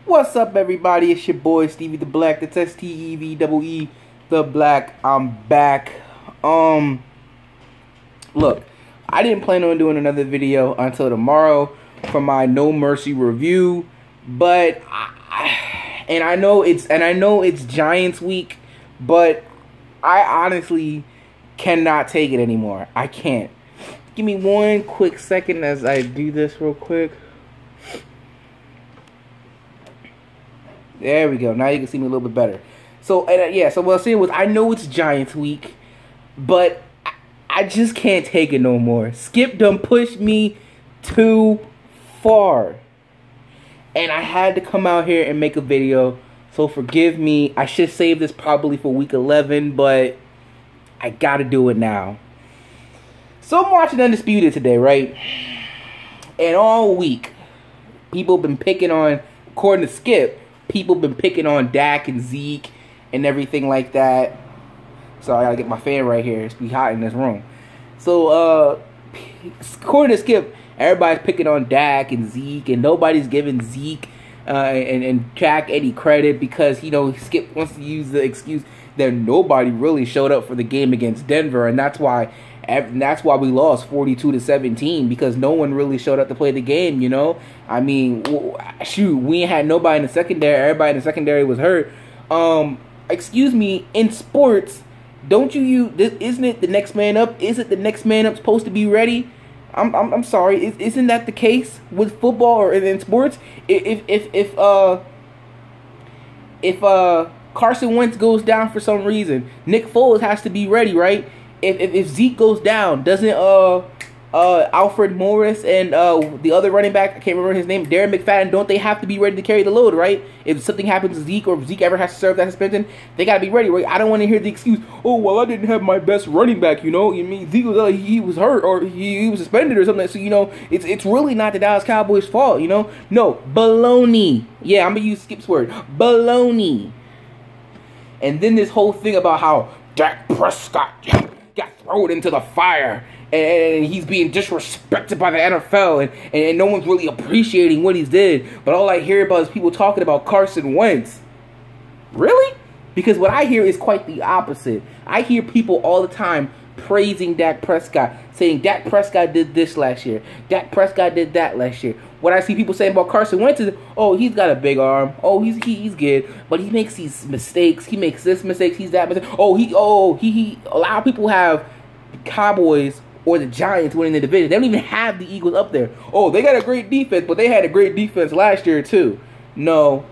What's up, everybody? It's your boy Stevie the Black. That's STEVEE the Black. I'm back. Look, I didn't plan on doing another video until tomorrow for my No Mercy review, but I know it's Giants week, but I honestly cannot take it anymore. I can't. Give me one quick second as I do this real quick. There we go. Now you can see me a little bit better. So, yeah, so what I'm saying was, I know it's Giants week, but I just can't take it no more. Skip done pushed me too far. And I had to come out here and make a video, so forgive me. I should save this probably for week 11, but I gotta do it now. So I'm watching Undisputed today, right? And all week, people have been picking on, according to Skip, people been picking on Dak and Zeke and everything like that. So I gotta get my fan right here. It's be hot in this room. So according to Skip, everybody's picking on Dak and Zeke, and nobody's giving Zeke and Dak any credit because, you know, Skip wants to use the excuse that nobody really showed up for the game against Denver, and that's why we lost 42-17, because no one really showed up to play the game, you know? I mean, shoot, we ain't had nobody in the secondary. Everybody in the secondary was hurt. Excuse me, in sports, don't isn't it the next man up? Isn't the next man up supposed to be ready? I'm sorry, isn't that the case with football or in sports? If Carson Wentz goes down for some reason, Nick Foles has to be ready, right? If Zeke goes down, doesn't Alfred Morris and the other running back, I can't remember his name, Darren McFadden, don't they have to be ready to carry the load, right? If something happens to Zeke, or if Zeke ever has to serve that suspension, they got to be ready, right? I don't want to hear the excuse, oh, well, I didn't have my best running back, you know? You mean Zeke was, he was hurt, or he was suspended or something. So, you know, it's really not the Dallas Cowboys' fault, you know? No, baloney. Yeah, I'm going to use Skip's word. Baloney. And then this whole thing about how Dak Prescott got thrown into the fire, and he's being disrespected by the NFL, and no one's really appreciating what he's did. But all I hear about is people talking about Carson Wentz. Really? Because what I hear is quite the opposite. I hear people all the time praising Dak Prescott, saying Dak Prescott did this last year, Dak Prescott did that last year. What I see people saying about Carson Wentz is, oh, he's got a big arm. Oh, he's good, but he makes these mistakes. He makes this mistake. He's that mistake. He. A lot of people have the Cowboys or the Giants winning the division. They don't even have the Eagles up there. Oh, they got a great defense, but they had a great defense last year too. No.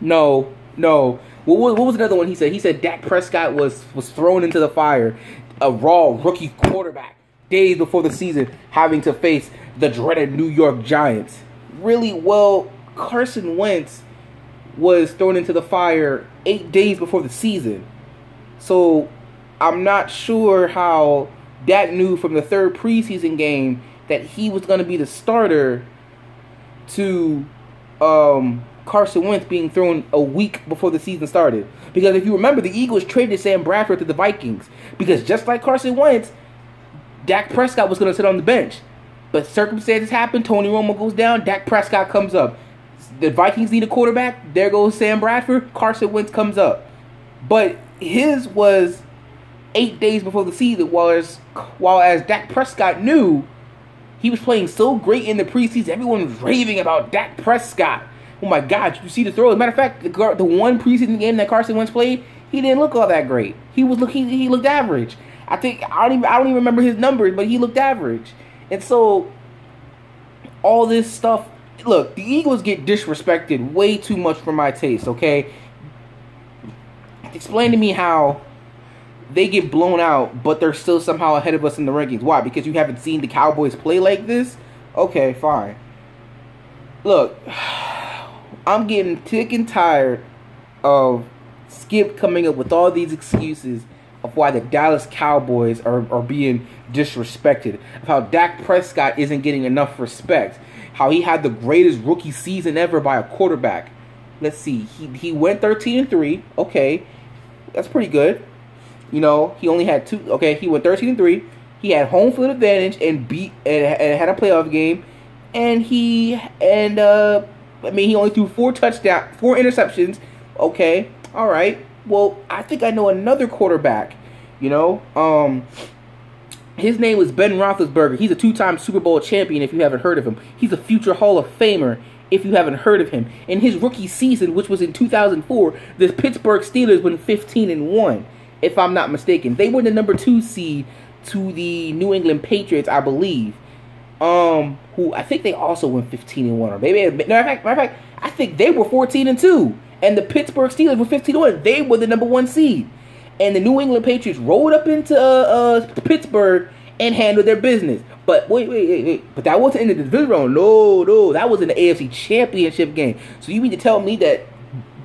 What was another one he said? He said Dak Prescott was thrown into the fire, a raw rookie quarterback, days before the season, having to face the dreaded New York Giants. Really? Well, Carson Wentz was thrown into the fire 8 days before the season. So I'm not sure how Dak knew from the third preseason game that he was going to be the starter to Carson Wentz being thrown a week before the season started. Because if you remember, the Eagles traded Sam Bradford to the Vikings, because just like Carson Wentz, Dak Prescott was going to sit on the bench. But circumstances happen. Tony Romo goes down. Dak Prescott comes up. The Vikings need a quarterback. There goes Sam Bradford. Carson Wentz comes up. But his was 8 days before the season, while as Dak Prescott knew, he was playing so great in the preseason. Everyone was raving about Dak Prescott. Oh my God, did you see the throw? As a matter of fact, the one preseason game that Carson Wentz played, he didn't look all that great. He looked average. I don't even remember his numbers, but he looked average. And so all this stuff, look, the Eagles get disrespected way too much for my taste, okay? Explain to me how they get blown out, but they're still somehow ahead of us in the rankings. Why? Because you haven't seen the Cowboys play like this? Okay, fine. Look, I'm getting sick and tired of Skip coming up with all these excuses of why the Dallas Cowboys are being disrespected, of how Dak Prescott isn't getting enough respect, how he had the greatest rookie season ever by a quarterback. Let's see, he went 13-3. Okay, that's pretty good. You know, he only had two. Okay, he went 13-3. He had home field advantage and had a playoff game, and I mean, he only threw 4 interceptions. Okay, all right. Well, I think I know another quarterback. You know, his name was Ben Roethlisberger. He's a 2-time Super Bowl champion. If you haven't heard of him, he's a future Hall of Famer. If you haven't heard of him, in his rookie season, which was in 2004, the Pittsburgh Steelers went 15-1. If I'm not mistaken, they were the number 2 seed to the New England Patriots, I believe. Who I think they also went 15-1, or maybe matter of fact, I think they were 14-2, and the Pittsburgh Steelers were 15-1. They were the number 1 seed, and the New England Patriots rolled up into Pittsburgh and handled their business. But wait. But that wasn't in the division round. No, that was in the AFC Championship game. So you mean to tell me that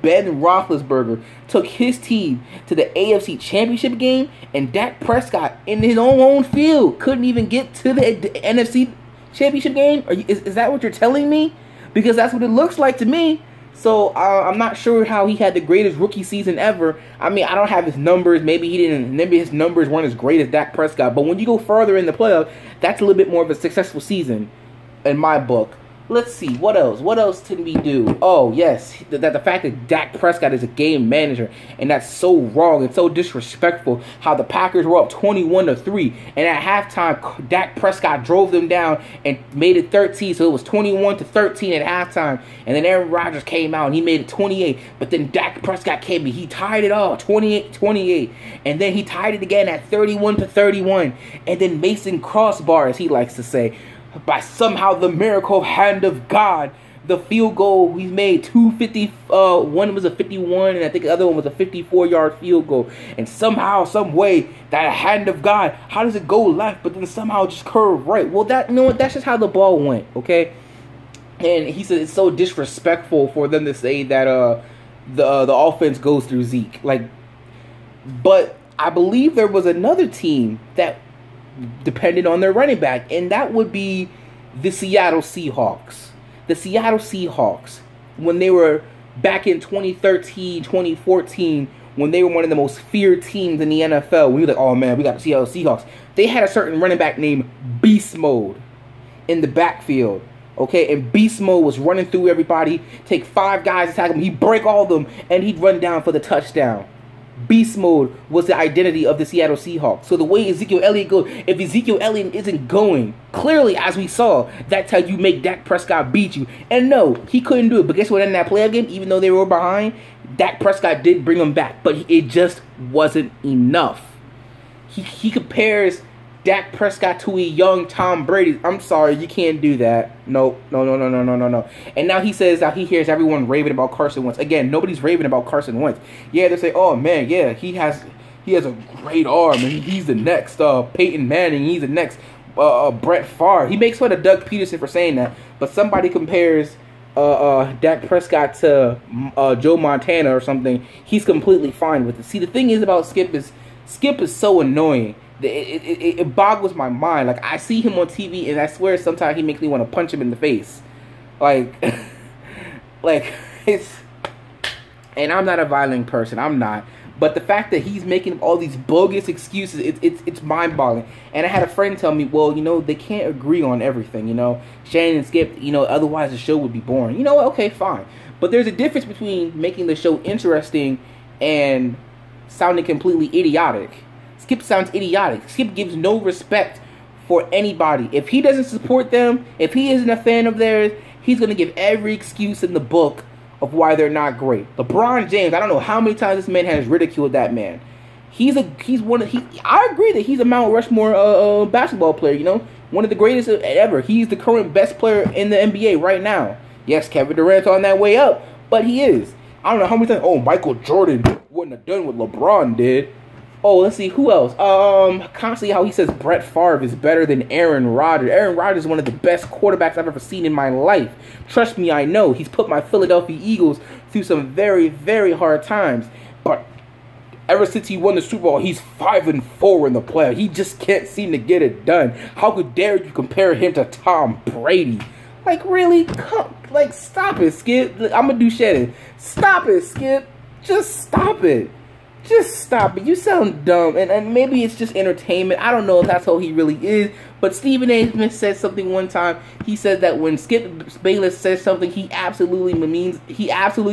Ben Roethlisberger took his team to the AFC Championship game, and Dak Prescott in his own field couldn't even get to the NFC Championship game? Is that what you're telling me? Because that's what it looks like to me. So I'm not sure how he had the greatest rookie season ever. I mean, I don't have his numbers. Maybe his numbers weren't as great as Dak Prescott. But when you go further in the playoffs, that's a little bit more of a successful season in my book. Let's see, what else? What else can we do? Oh, yes, the fact that Dak Prescott is a game manager, and that's so wrong and so disrespectful. How the Packers were up 21-3, and at halftime, Dak Prescott drove them down and made it 13, so it was 21-13 at halftime. And then Aaron Rodgers came out and he made it 28, but then Dak Prescott came and he tied it all 28-28, and then he tied it again at 31-31, and then Mason Crossbar, as he likes to say, by somehow the miracle hand of God, the field goal he made, 250, one was a 51, and I think the other one was a 54-yard field goal. And somehow, some way, that hand of God, how does it go left, but then somehow just curve right? Well, that's just how the ball went, okay? And he said it's so disrespectful for them to say that the offense goes through Zeke. Like, but I believe there was another team that depended on their running back, and that would be the Seattle Seahawks. The Seattle Seahawks, when they were back in 2013, 2014, when they were one of the most feared teams in the NFL, we were like, oh man, we got the Seattle Seahawks. They had a certain running back named Beast Mode in the backfield. Okay, and Beast Mode was running through everybody, take 5 guys, attack him, he'd break all of them, and he'd run down for the touchdown. Beast Mode was the identity of the Seattle Seahawks. So the way Ezekiel Elliott goes, if Ezekiel Elliott isn't going, clearly, as we saw, that's how you make Dak Prescott beat you. And no, he couldn't do it. But guess what? In that playoff game, even though they were behind, Dak Prescott did bring them back. But it just wasn't enough. He compares Dak Prescott to a young Tom Brady. I'm sorry, you can't do that. No. And now he says that he hears everyone raving about Carson Wentz. Again, nobody's raving about Carson Wentz. Yeah, they say, oh man, yeah, he has a great arm, and he's the next Peyton Manning. He's the next Brett Favre. He makes fun of Doug Peterson for saying that, but somebody compares Dak Prescott to Joe Montana or something. He's completely fine with it. See, the thing is about Skip is so annoying. It boggles my mind. Like, I see him on TV, and I swear sometimes he makes me want to punch him in the face. Like, it's... And I'm not a violent person. I'm not. But the fact that he's making all these bogus excuses, it's mind-boggling. And I had a friend tell me, well, you know, they can't agree on everything, you know. Shannon and Skip, you know, otherwise the show would be boring. You know what? Okay, fine. But there's a difference between making the show interesting and sounding completely idiotic. Skip sounds idiotic. Skip gives no respect for anybody. If he doesn't support them, if he isn't a fan of theirs, he's going to give every excuse in the book of why they're not great. LeBron James, I don't know how many times this man has ridiculed that man. I agree that he's a Mount Rushmore basketball player, you know, one of the greatest ever. He's the current best player in the NBA right now. Yes, Kevin Durant's on that way up, but he is. I don't know how many times, oh, Michael Jordan wouldn't have done what LeBron did. Oh, let's see, who else? Constantly how he says Brett Favre is better than Aaron Rodgers. Aaron Rodgers is one of the best quarterbacks I've ever seen in my life. Trust me, I know. He's put my Philadelphia Eagles through some very, very hard times. But ever since he won the Super Bowl, he's 5-4 in the playoffs. He just can't seem to get it done. How could dare you compare him to Tom Brady? Like, really? Stop it, Skip. I'm gonna do Shannon. Stop it, Skip. Just stop it. Just stop it. You sound dumb. And maybe it's just entertainment. I don't know if that's how he really is. But Stephen A. Smith said something one time. He said that when Skip Bayless says something, he absolutely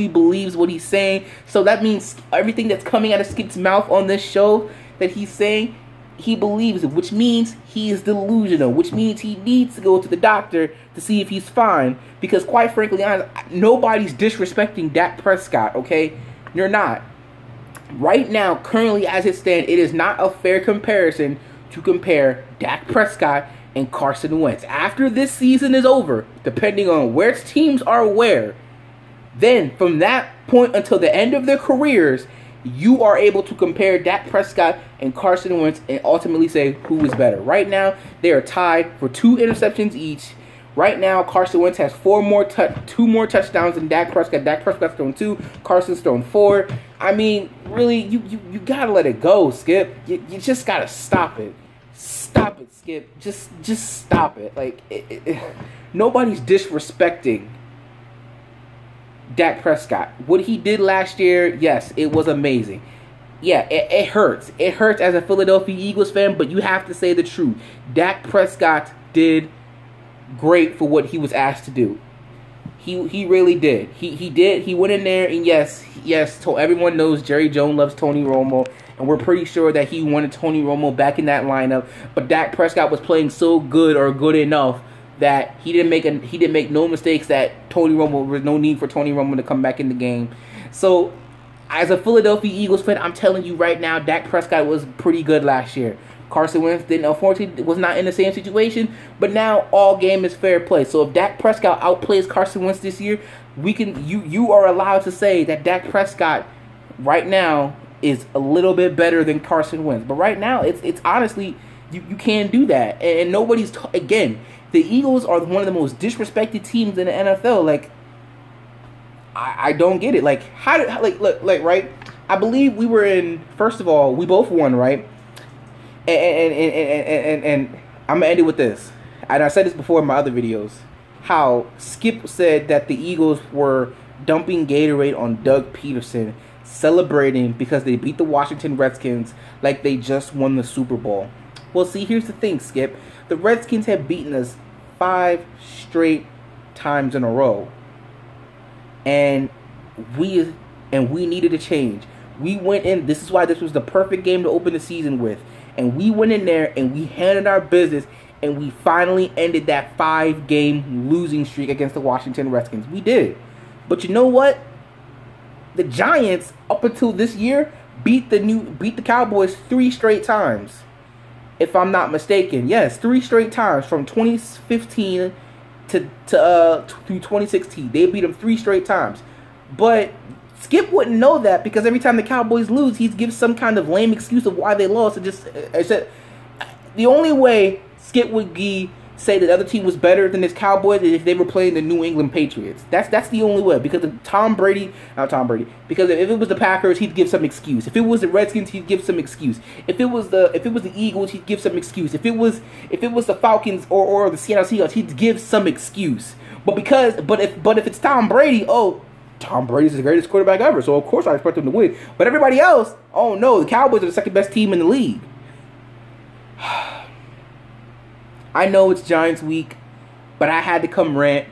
believes what he's saying. So that means everything that's coming out of Skip's mouth on this show that he's saying, he believes it, which means he is delusional, which means he needs to go to the doctor to see if he's fine. Because quite frankly, nobody's disrespecting Dak Prescott, okay? You're not. Right now, currently as it stands, it is not a fair comparison to compare Dak Prescott and Carson Wentz. After this season is over, depending on which teams are where, then from that point until the end of their careers, you are able to compare Dak Prescott and Carson Wentz and ultimately say who is better. Right now, they are tied for 2 interceptions each. Right now, Carson Wentz has 2 more touchdowns than Dak Prescott. Dak Prescott's thrown 2. Carson's thrown 4. I mean, really, you gotta let it go, Skip. You just gotta stop it. Stop it, Skip. Just stop it. Like, nobody's disrespecting Dak Prescott. What he did last year, yes, it was amazing. Yeah, it hurts. It hurts as a Philadelphia Eagles fan, but you have to say the truth. Dak Prescott did great for what he was asked to do. He really did. He did. He went in there and yes, everyone knows Jerry Jones loves Tony Romo, and we're pretty sure that he wanted Tony Romo back in that lineup. But Dak Prescott was playing so good or good enough that he didn't make no mistakes. That Tony Romo, there was no need for Tony Romo to come back in the game. So, as a Philadelphia Eagles fan, I'm telling you right now, Dak Prescott was pretty good last year. Carson Wentz unfortunately was not in the same situation, but now all game is fair play. So if Dak Prescott outplays Carson Wentz this year, you are allowed to say that Dak Prescott right now is a little bit better than Carson Wentz. But right now, it's honestly, you can't do that. And nobody's again, the Eagles are one of the most disrespected teams in the NFL. Like, I don't get it. Like, look, right? I believe we were in. First of all, we both won, right? And I'm gonna end it with this. And I said this before in my other videos. How Skip said that the Eagles were dumping Gatorade on Doug Peterson, celebrating because they beat the Washington Redskins like they just won the Super Bowl. Well, see, here's the thing, Skip. The Redskins have beaten us 5 straight times in a row. And we needed a change. We went in. This is why this was the perfect game to open the season with. And we went in there and we handled our business. And we finally ended that 5-game losing streak against the Washington Redskins. We did. But you know what? The Giants, up until this year, beat the Cowboys 3 straight times. If I'm not mistaken. Yes, 3 straight times from 2015 through 2016. They beat them 3 straight times. But Skip wouldn't know that because every time the Cowboys lose, he gives some kind of lame excuse of why they lost. The only way Skip would say that the other team was better than this Cowboys is if they were playing the New England Patriots. That's the only way. Because of because if it was the Packers, he'd give some excuse. If it was the Redskins, he'd give some excuse. If it was the Eagles, he'd give some excuse. If it was the Falcons or the Seattle Seahawks, he'd give some excuse. But if it's Tom Brady, Tom Brady's the greatest quarterback ever, so of course I expect him to win. But everybody else, oh no, the Cowboys are the second best team in the league. I know it's Giants week, but I had to come rant.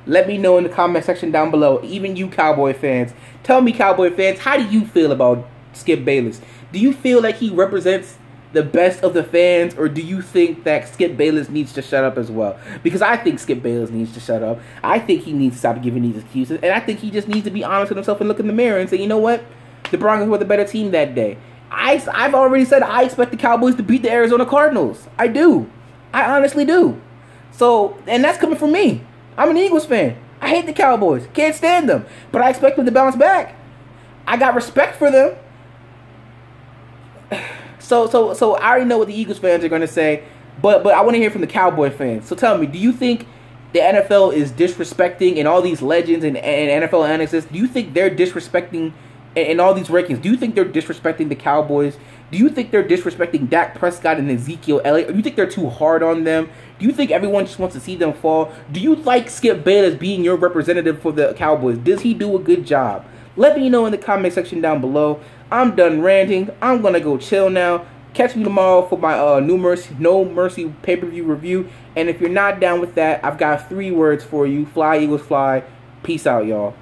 Let me know in the comment section down below, even you Cowboy fans. Tell me, Cowboy fans, how do you feel about Skip Bayless? Do you feel like he represents the best of the fans, or do you think that Skip Bayless needs to shut up as well? Because I think Skip Bayless needs to shut up. I think he needs to stop giving these excuses, and I think he just needs to be honest with himself and look in the mirror and say, you know what? The Broncos were the better team that day. I've already said I expect the Cowboys to beat the Arizona Cardinals. I do. I honestly do. So, and that's coming from me. I'm an Eagles fan. I hate the Cowboys. Can't stand them. But I expect them to bounce back. I got respect for them. So I already know what the Eagles fans are going to say, but I want to hear from the Cowboy fans. So tell me, do you think the NFL is disrespecting, and all these legends and NFL analysts, do you think they're disrespecting, and all these rankings, do you think they're disrespecting the Cowboys? Do you think they're disrespecting Dak Prescott and Ezekiel Elliott? Or do you think they're too hard on them? Do you think everyone just wants to see them fall? Do you like Skip Bayless being your representative for the Cowboys? Does he do a good job? Let me know in the comment section down below. I'm done ranting. I'm gonna go chill now. Catch me tomorrow for my No Mercy pay-per-view review. And if you're not down with that, I've got 3 words for you. Fly, Eagles, fly. Peace out, y'all.